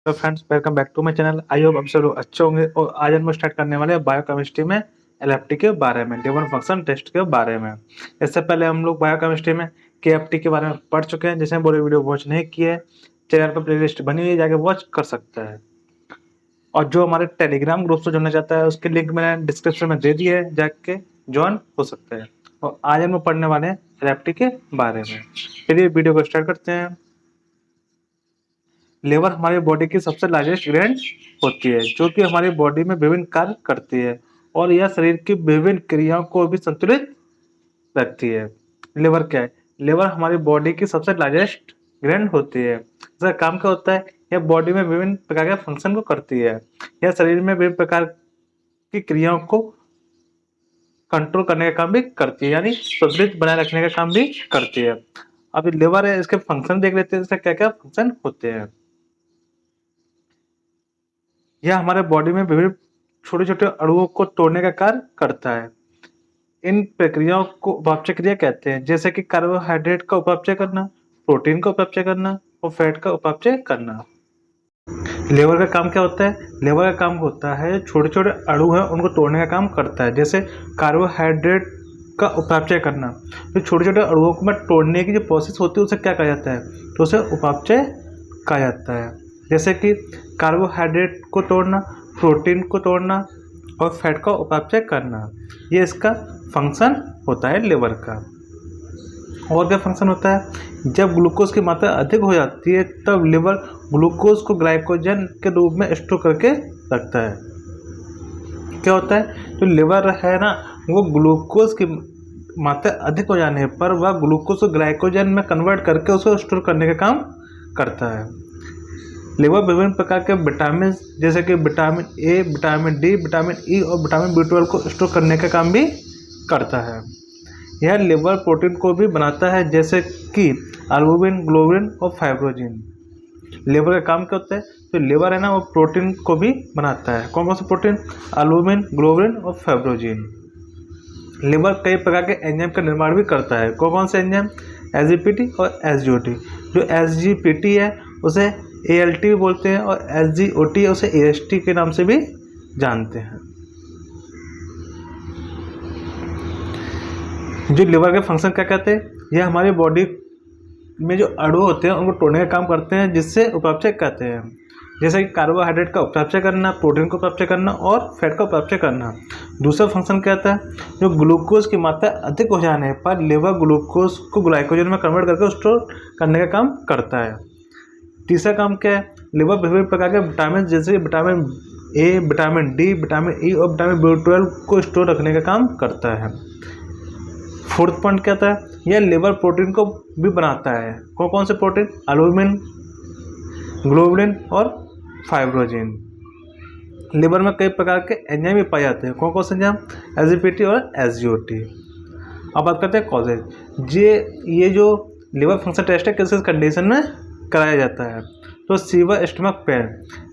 तो friends welcome back to my channel. I hope आप सब लोग अच्छे होंगे और आज हम स्टार्ट करने वाले हैं बायोकेमिस्ट्री में एलएफटी के बारे में, गिवन फंक्शन टेस्ट के बारे में। इससे पहले हम लोग बायोकेमिस्ट्री में केएफटी के बारे में पढ़ चुके हैं। जिसने पूरी वीडियो वॉच नहीं की है, चैनल पर प्लेलिस्ट बनी हुई है, जाके वॉच कर सकता है। और जो हमारे टेलीग्राम ग्रुप से जुड़ना चाहता है उसके लिंक मैंने डिस्क्रिप्शन में दे दिए है, जाके ज्वाइन हो सकते हैं। और आज हम लोग पढ़ने वाले हैं एलएफटी के बारे में। चलिए वीडियो को स्टार्ट करते हैं। लिवर हमारी बॉडी की सबसे लार्जेस्ट ग्लैंड होती है, जो कि हमारी बॉडी में विभिन्न कार्य करती है और यह शरीर की विभिन्न क्रियाओं को भी संतुलित रखती है। लिवर क्या है? लिवर हमारी बॉडी की सबसे लार्जेस्ट ग्लैंड होती है। इसका काम क्या होता है? यह बॉडी में विभिन्न प्रकार के फंक्शन को करती है। यह शरीर में विभिन्न प्रकार की क्रियाओं को कंट्रोल करने का काम भी करती है, यानी संतुलित बनाए रखने का काम भी करती है। अब लिवर है, इसके फंक्शन देख लेते हैं, इसके क्या क्या फंक्शन होते हैं। यह हमारे बॉडी में विभिन्न छोटे छोटे अणुओं को तोड़ने का कार्य करता है। इन प्रक्रियाओं को उपापचय क्रिया कहते हैं, जैसे कि कार्बोहाइड्रेट का उपापचय करना, प्रोटीन का उपापचय करना और फैट का उपापचय करना। लिवर का काम क्या होता है? लिवर का काम होता है छोटे छोटे अणु हैं उनको तोड़ने का काम करता है। जैसे कार्बोहाइड्रेट का उपापचय करना, तो छोटे छोटे अणुओं को तोड़ने की जो प्रोसेस होती है उसे क्या कहा जाता है? तो उसे उपापचय कहा जाता है। जैसे कि कार्बोहाइड्रेट को तोड़ना, प्रोटीन को तोड़ना और फैट का उपापचय करना, ये इसका फंक्शन होता है लिवर का। और क्या फंक्शन होता है? जब ग्लूकोज की मात्रा अधिक हो जाती है तब लिवर ग्लूकोज को ग्लाइकोजन के रूप में स्टोर करके रखता है। क्या होता है? जो लिवर है ना, वो ग्लूकोज की मात्रा अधिक हो जाने पर वह ग्लूकोज को ग्लाइकोजन में कन्वर्ट करके उसको स्टोर करने का काम करता है। लिवर विभिन्न प्रकार के विटामिन जैसे कि vitamin A, vitamin D, vitamin E और विटामिन बी12 को स्टोर करने का काम भी करता है। यह लिवर प्रोटीन को भी बनाता है, जैसे कि एल्बुमिन, ग्लोबुलिन और फाइब्रोजिन। लिवर का काम क्या होता है? तो लिवर है ना, वो प्रोटीन को भी बनाता है। कौन कौन से प्रोटीन? एल्बुमिन, ग्लोबुलिन और फाइब्रोजिन। लिवर कई प्रकार के एंजाइम का निर्माण भी करता है। कौन कौन से एंजाइम? एसजीपीटी और एसजीओटी। जो एसजीपीटी है उसे एएलटी भी बोलते हैं और एसजीओटी उसे एएसटी के नाम से भी जानते हैं। जो लिवर के फंक्शन क्या कहते हैं? यह हमारी बॉडी में जो अणु होते हैं उनको तोड़ने का काम करते हैं, जिससे उपापचय कहते हैं। जैसे कि कार्बोहाइड्रेट का उपापचय करना, प्रोटीन का उपापचय करना और फैट का उपापचय करना। दूसरा फंक्शन क्या होता है? जो ग्लूकोज की मात्रा अधिक हो जाने पर लिवर ग्लूकोज को ग्लाइकोजन में कन्वर्ट करके स्टोर करने का काम करता है। तीसरा काम क्या है? लिवर विभिन्न प्रकार के विटामिन जैसे vitamin A, vitamin D, vitamin E और विटामिन बी12 को स्टोर रखने का काम करता है। फोर्थ पॉइंट क्या था? यह लिवर प्रोटीन को भी बनाता है। कौन कौन से प्रोटीन? एल्बुमिन, ग्लोबुलिन और फाइब्रोजिन। लिवर में कई प्रकार के एंजाइम भी पाए जाते हैं। कौन कौन से एंजाइम? एसजीपीटी और एसजीओटी। अब बात करते हैं कॉजेज। ये जो लिवर फंक्शन टेस्ट है किस कंडीशन में कराया जाता है? तो सीवर स्टमक पेन,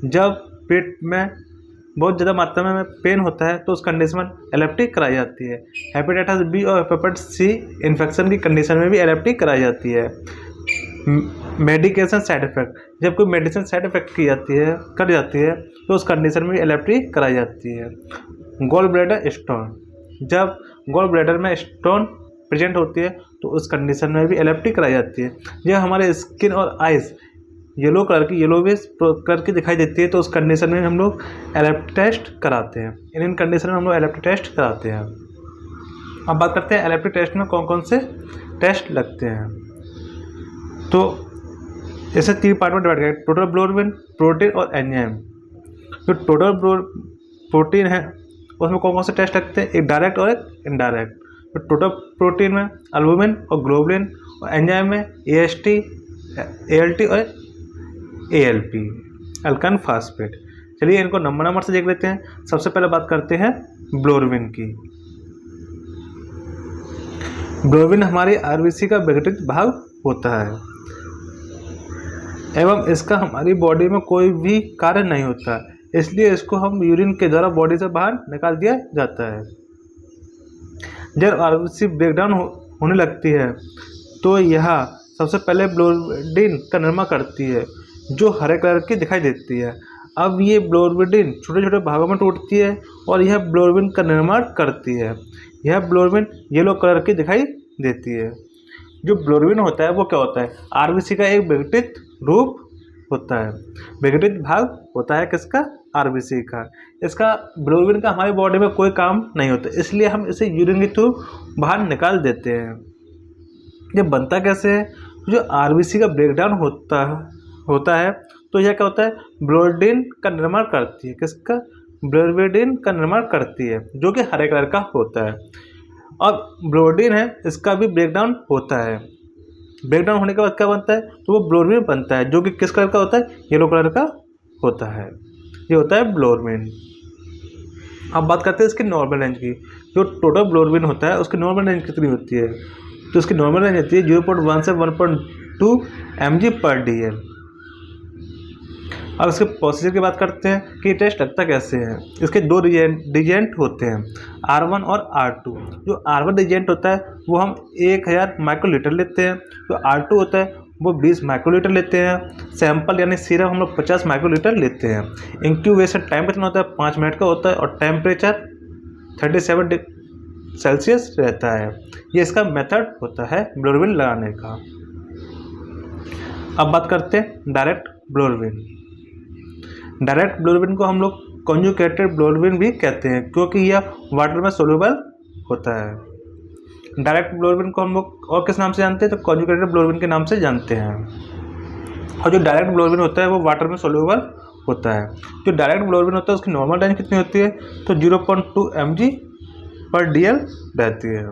जब पेट में बहुत ज़्यादा मात्रा में पेन होता है तो उस कंडीशन में एलएफटी कराई जाती है। हेपेटाइटिस बी और हेपेटाइटिस सी इन्फेक्शन की कंडीशन में भी एलएफटी कराई जाती है। मेडिकेशन साइड इफेक्ट, जब कोई मेडिसिन साइड इफेक्ट कर जाती है तो उस कंडीशन में भी एलएफटी कराई जाती है। गॉल ब्लैडर स्टोन, जब गॉल ब्लैडर में स्टोन प्रेजेंट होती है तो उस कंडीशन में भी एलएफटी कराई जाती है। जब हमारे स्किन और आइज़ येलोविश कलर की दिखाई देती है तो उस कंडीशन में हम लोग एलएफटी टेस्ट कराते हैं। इन कंडीशन में हम लोग एलएफटी टेस्ट कराते हैं। अब बात करते हैं एलएफटी टेस्ट में कौन कौन से टेस्ट लगते हैं। तो इसे 3 पार्ट में डिवाइड करें: टोटल बिलिरुबिन, प्रोटीन और एंजाइम। जो टोटल प्रोटीन है उसमें कौन कौन से टेस्ट लगते हैं? एक डायरेक्ट और एक इनडायरेक्ट। तो टोटल प्रोटीन में एल्बुमिन और ग्लोबुलिन और एंजाइम में एएसटी, एएलटी और एएलपी, अल्काइन फास्फेट। चलिए इनको नंबर से देख लेते हैं। सबसे पहले बात करते हैं बिलिरुबिन की। बिलिरुबिन हमारी आरबीसी का विघटित भाग होता है एवं इसका हमारी बॉडी में कोई भी कार्य नहीं होता, इसलिए इसको हम यूरिन के द्वारा बॉडी से बाहर निकाल दिया जाता है। जब आरबीसी ब्रेकडाउन होने लगती है तो यह सबसे पहले बिलिरुबिन का निर्माण करती है, जो हरे कलर की दिखाई देती है। अब ये ब्लोरबिडिन छोटे छोटे भागों में टूटती है और यह ब्लोरबिन का निर्माण करती है। यह ब्लोरबिन येलो कलर की दिखाई देती है। जो ब्लोरबिन होता है वो क्या होता है, आरबीसी का एक विघटित रूप होता है, विघटित भाग होता है किसका, आरबीसी का। इसका ब्लोरबिन का हमारी बॉडी में कोई काम नहीं होता, इसलिए हम इसे यूरिन के थ्रू बाहर निकाल देते हैं। ये बनता कैसे है, जो आरबीसी का ब्रेकडाउन होता है तो यह क्या होता है, ब्लोरबिन का निर्माण करती है, किसका, ब्लोरबिन का निर्माण करती है, जो कि हरे कलर का होता है। और ब्लोरबिन है इसका भी ब्रेकडाउन होता है। ब्रेकडाउन होने के बाद क्या बनता है, तो वो ब्लोरबिन बनता है, जो कि किस कलर का होता है, येलो कलर का होता है। ये होता है ब्लोरबिन। अब बात करते हैं इसकी नॉर्मल रेंज की। जो टोटल ब्लोरबिन होता है उसकी नॉर्मल रेंज कितनी होती है, तो इसकी नॉर्मल रेंज होती है 0.1 से 1.2 mg/dl। अब इसके प्रोसीजर की बात करते हैं कि टेस्ट लगता कैसे है। इसके दो रिएजेंट होते हैं, R1 और R2। जो R1 रिएजेंट होता है वो हम 1000 माइक्रोलीटर लेते हैं, जो R2 होता है वो 20 माइक्रोलीटर लेते हैं। सैंपल यानी सीरम हम लोग 50 माइक्रोलीटर लेते हैं। इंक्यूबेशन टाइम कितना होता है, 5 मिनट का होता है और टेम्परेचर 37 सेल्सियस रहता है। ये इसका मेथड होता है ब्लोरबिन लगाने का। अब बात करते हैं डायरेक्ट ब्लोरबिन। डायरेक्ट ब्लोरबिन को हम लोग कॉन्जुगेटेड ब्लोरबिन भी कहते हैं, क्योंकि यह वाटर में सोल्यूबल होता है। डायरेक्ट ब्लोरबिन को हम लोग और किस नाम से जानते हैं, तो कॉन्जुगेटेड ब्लोरबिन के नाम से जानते हैं। और जो डायरेक्ट ब्लोरबिन होता है वो वाटर में सोल्यूबल होता है। जो डायरेक्ट ब्लोरबिन होता है उसकी नॉर्मल रेंज कितनी होती है, तो 0.2 mg/dl रहती है।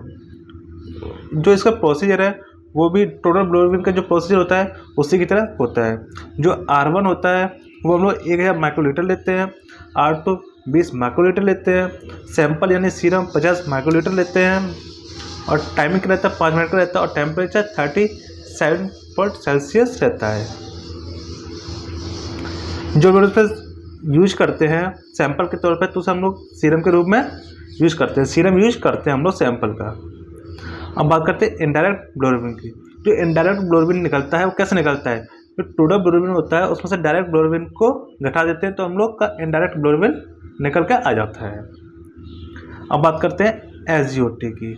जो इसका प्रोसीजर है वो भी टोटल ब्लोरबिन का जो प्रोसीजर होता है उसी की तरह होता है। जो R1 होता है वो हम लोग 1000 माइक्रोलीटर लेते हैं, R2 20 माइक्रोलीटर लेते हैं, सैंपल यानी सीरम 50 माइक्रोलीटर लेते हैं और टाइमिंग का रहता है 5 मिनट का रहता है और टेम्परेचर 37 सेल्सियस रहता है। जो ब्लोरबिन यूज करते हैं सैंपल के तौर पर, तो उसे हम लोग सीरम के रूप में यूज करते हैं, सीरम यूज करते हैं हम लोग सैंपल का। अब बात करते हैं इनडायरेक्ट ब्लोरबिन की। जो इनडायरेक्ट ब्लोरबिन निकलता है वो कैसे निकलता है, जो टोटल ब्लोरबिन होता है उसमें से डायरेक्ट ब्लोरबिन को घटा देते हैं तो हम लोग का इनडायरेक्ट ब्लोरबिन निकल के आ जाता है। अब बात करते हैं SGOT की।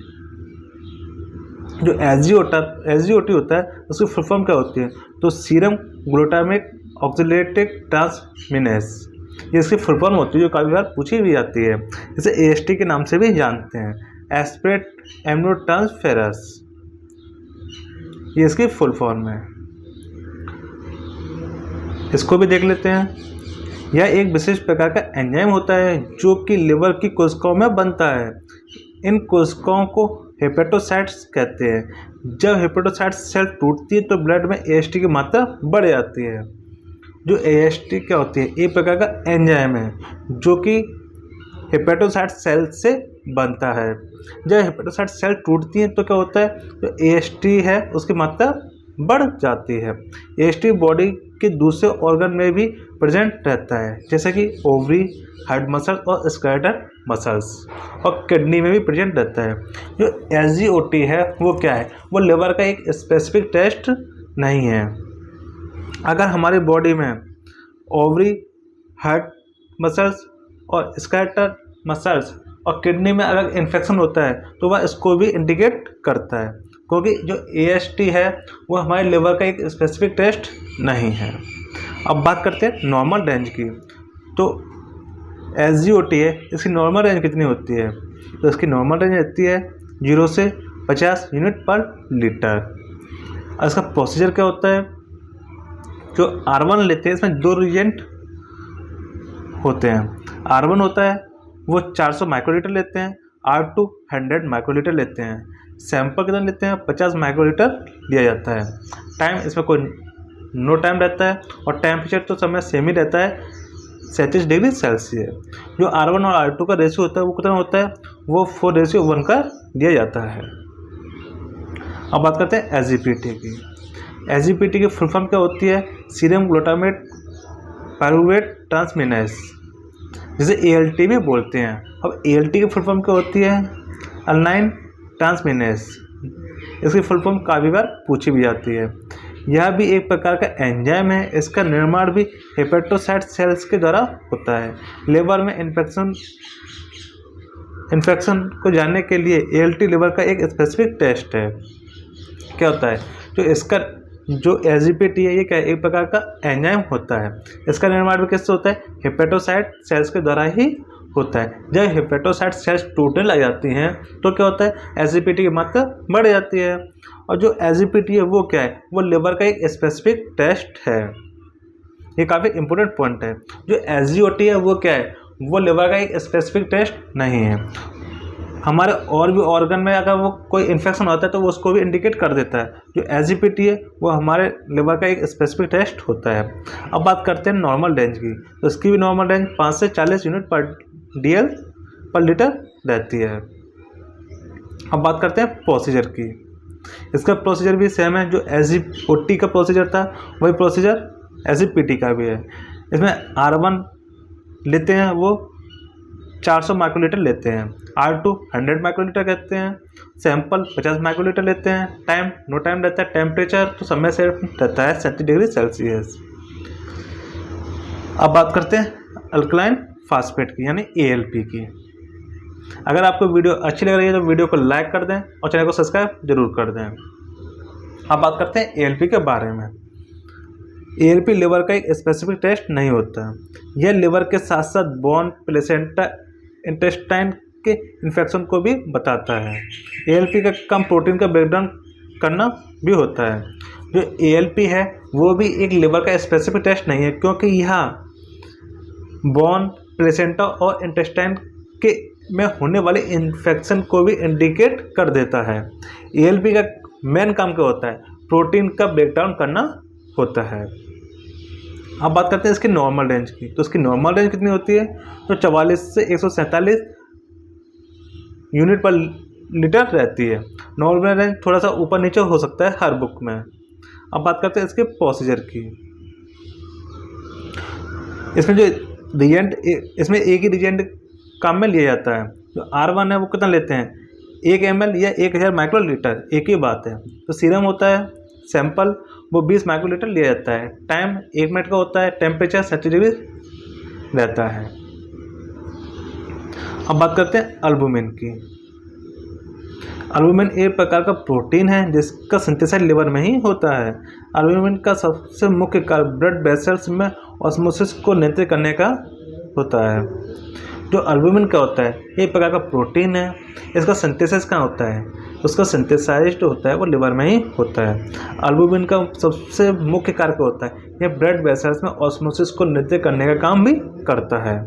जो SGOT होता है उसकी फुल फॉर्म क्या होती है, तो सीरम ग्लूटामिक ऑक्सीडेटिव ट्रांसमिनेस, ये इसकी फुल फॉर्म होती है, जो काफ़ी बार पूछी भी जाती है। इसे AST के नाम से भी जानते हैं, एस्पिरेट एमिनोट्रांसफेरस, ये इसकी फुल फॉर्म है। इसको भी देख लेते हैं। यह एक विशेष प्रकार का एंजाइम होता है जो कि लिवर की कोशिकाओं में बनता है। इन कोशिकाओं को हेपेटोसाइट्स कहते हैं। जब हेपेटोसाइट्स सेल टूटती है तो ब्लड में AST की मात्रा बढ़ जाती है। जो AST क्या होती है, एक प्रकार का एंजाइम है जो कि हेपेटोसाइट सेल से बनता है। जब हेपेटोसाइट सेल टूटती है तो क्या होता है, जो AST है उसकी मात्रा बढ़ जाती है। AST बॉडी के दूसरे ऑर्गन में भी प्रेजेंट रहता है, जैसे कि ओवरी, हार्ट मसल्स और स्केलेटल मसल्स, और किडनी में भी प्रेजेंट रहता है। जो SGOT है वो क्या है, वो लिवर का एक स्पेसिफिक टेस्ट नहीं है। अगर हमारी बॉडी में ओवरी, हार्ट मसल्स और स्केलेटल मसल्स और किडनी में अगर इन्फेक्शन होता है तो वह इसको भी इंडिकेट करता है, क्योंकि जो AST है वो हमारे लिवर का एक स्पेसिफिक टेस्ट नहीं है। अब बात करते हैं नॉर्मल रेंज की। तो SGOT है, इसकी नॉर्मल रेंज कितनी होती है, तो इसकी नॉर्मल रेंज रहती है 0 से 50 यूनिट पर लीटर। और इसका प्रोसीजर क्या होता है, जो R1 लेते हैं इसमें दो रिएजेंट होते हैं। R1 होता है वो 400 माइक्रोलीटर लेते हैं, R2 100 माइक्रोलीटर लेते हैं। सैंपल कितना लेते हैं, 50 माइक्रोलीटर लिया जाता है। टाइम इसमें कोई नो टाइम रहता है और टेम्परेचर तो समय सेम ही रहता है, 37 डिग्री सेल्सियस। जो R1 और R2 का रेशियो होता है वो कितना होता है, वो 4:1 का दिया जाता है। अब बात करते हैं SGPT की। SGPT की फुल फॉर्म क्या होती है, सीरम ग्लूटामेट पायरुवेट ट्रांसमिनेस, जिसे ALT भी बोलते हैं। अब ALT की फुल फॉर्म क्या होती है, अलाइन ट्रांसमिनेस। इसकी फुल फॉर्म काफ़ी बार पूछी भी जाती है। यह भी एक प्रकार का एंजाइम है। इसका निर्माण भी हेपेटोसाइट सेल्स के द्वारा होता है। लिवर में इन्फेक्शन को जानने के लिए ALT लिवर का एक स्पेसिफिक टेस्ट है। क्या होता है, जो SGPT है, ये क्या है, एक प्रकार का एंजाइम होता है। इसका निर्माण भी किससे होता है, हेपेटोसाइट सेल्स के द्वारा ही होता है। जब हेपेटोसाइट सेल्स टूटने लग जाती हैं तो क्या होता है, SGPT की मात्रा बढ़ जाती है। और जो SGPT है वो क्या है, वो लिवर का एक स्पेसिफिक टेस्ट है। ये काफ़ी इंपॉर्टेंट पॉइंट है। जो SGOT है वो क्या है, वो लिवर का एक स्पेसिफिक टेस्ट नहीं है। हमारे और भी ऑर्गन में अगर वो कोई इन्फेक्शन होता है तो वो उसको भी इंडिकेट कर देता है। जो SGPT है वो हमारे लिवर का एक स्पेसिफिक टेस्ट होता है। अब बात करते हैं नॉर्मल रेंज की, तो इसकी भी नॉर्मल रेंज 5 से 40 यूनिट पर DL पर लीटर रहती है। अब बात करते हैं प्रोसीजर की। इसका प्रोसीजर भी सेम है। जो SGOT का प्रोसीजर था वही प्रोसीजर SGPT का भी है। इसमें R1 लेते हैं वो 400 माइक्रोलीटर लेते हैं, R2 100 माइक्रोलीटर कहते हैं, सैंपल 50 माइक्रोलीटर लेते हैं। टाइम नो टाइम रहता है, टेम्परेचर तो समय से रहता है 37 डिग्री सेल्सियस। अब बात करते हैं अल्कलाइन फास्फेट की यानी ALP की। अगर आपको वीडियो अच्छी लग रही है तो वीडियो को लाइक कर दें और चैनल को सब्सक्राइब जरूर कर दें। अब बात करते हैं ALP के बारे में। ALP लिवर का एक स्पेसिफिक टेस्ट नहीं होता। यह लिवर के साथ साथ बोन, प्लेसेंटा, इंटेस्टाइन के इन्फेक्शन को भी बताता है। ALP का कम प्रोटीन का ब्रेकडाउन करना भी होता है। जो ALP है वो भी एक लिवर का स्पेसिफिक टेस्ट नहीं है, क्योंकि यह बोन, प्लेसेंटा और इंटेस्टाइन के में होने वाले इन्फेक्शन को भी इंडिकेट कर देता है। ALP का मेन काम क्या होता है, प्रोटीन का ब्रेकडाउन करना होता है। अब बात करते हैं इसकी नॉर्मल रेंज की। तो इसकी नॉर्मल रेंज कितनी होती है, तो 44 से 147 यूनिट पर लीटर रहती है। नॉर्मल रेंज थोड़ा सा ऊपर नीचे हो सकता है हर बुक में। अब बात करते हैं इसके प्रोसीजर की। इसमें जो रिएजेंट, इसमें एक ही रिएजेंट काम में लिया जाता है। जो R1 है वो कितना लेते हैं, 1 ml या 1000 माइक्रोलीटर, एक ही बात है। तो सीरम होता है, सैंपल वो 20 माइक्रोलीटर लिया जाता है। टाइम 1 मिनट का होता है, टेम्परेचर 37 डिग्री रहता है। अब बात करते हैं अल्बुमिन की। अल्बुमिन एक प्रकार का प्रोटीन है जिसका सिंथेसाइज लिवर में ही होता है। अल्बुमिन का सबसे मुख्य कार्य ब्लड वेसल्स में ऑस्मोसिस को नियंत्रित करने का होता है। जो अल्बुमिन क्या होता है, एक प्रकार का प्रोटीन है। इसका सिंथेसाइज कहाँ होता है, उसका सिंथेसाइज जो होता है वो लिवर में ही होता है। अल्बुमिन का सबसे मुख्य कार्य क्या होता है, यह ब्लड वेसल्स में ऑस्मोसिस को नियंत्रित करने का काम भी करता है।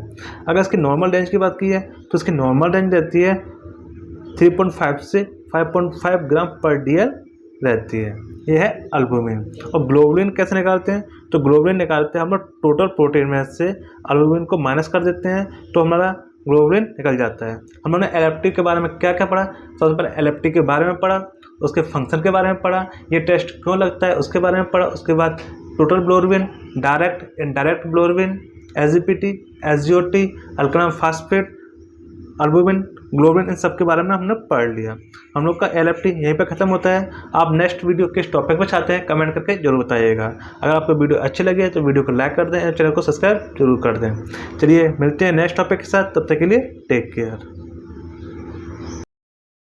अगर इसकी नॉर्मल रेंज की बात की है तो इसकी नॉर्मल रेंज रहती है 3.5 से 5.5 ग्राम पर DL रहती है। यह है अल्बुमिन। और ग्लोबुलिन कैसे निकालते हैं, तो ग्लोबुलिन निकालते हैं हम लोग टोटल प्रोटीन में से अल्बुमिन को माइनस कर देते हैं तो हमारा ग्लोबुलिन निकल जाता है। हम लोगों ने एलेप्टिक के बारे में क्या क्या पढ़ा, सबसे पहले एलेप्टिक के बारे में पढ़ा, उसके फंक्शन के बारे में पढ़ा, ये टेस्ट क्यों लगता है उसके बारे में पढ़ा। उसके बाद total globulin, direct indirect globulin, SGPT, SGOT, alkaline phosphate, albumin, globulin, इन सब के बारे में हमने पढ़ लिया। हम लोग का LFT यहीं पे ख़त्म होता है। आप नेक्स्ट वीडियो किस टॉपिक पर चाहते हैं कमेंट करके जरूर बताइएगा। अगर आपको वीडियो अच्छी लगी है तो वीडियो को लाइक कर दें और चैनल को सब्सक्राइब जरूर कर दें। चलिए मिलते हैं नेक्स्ट टॉपिक के साथ, तब तक के लिए टेक केयर।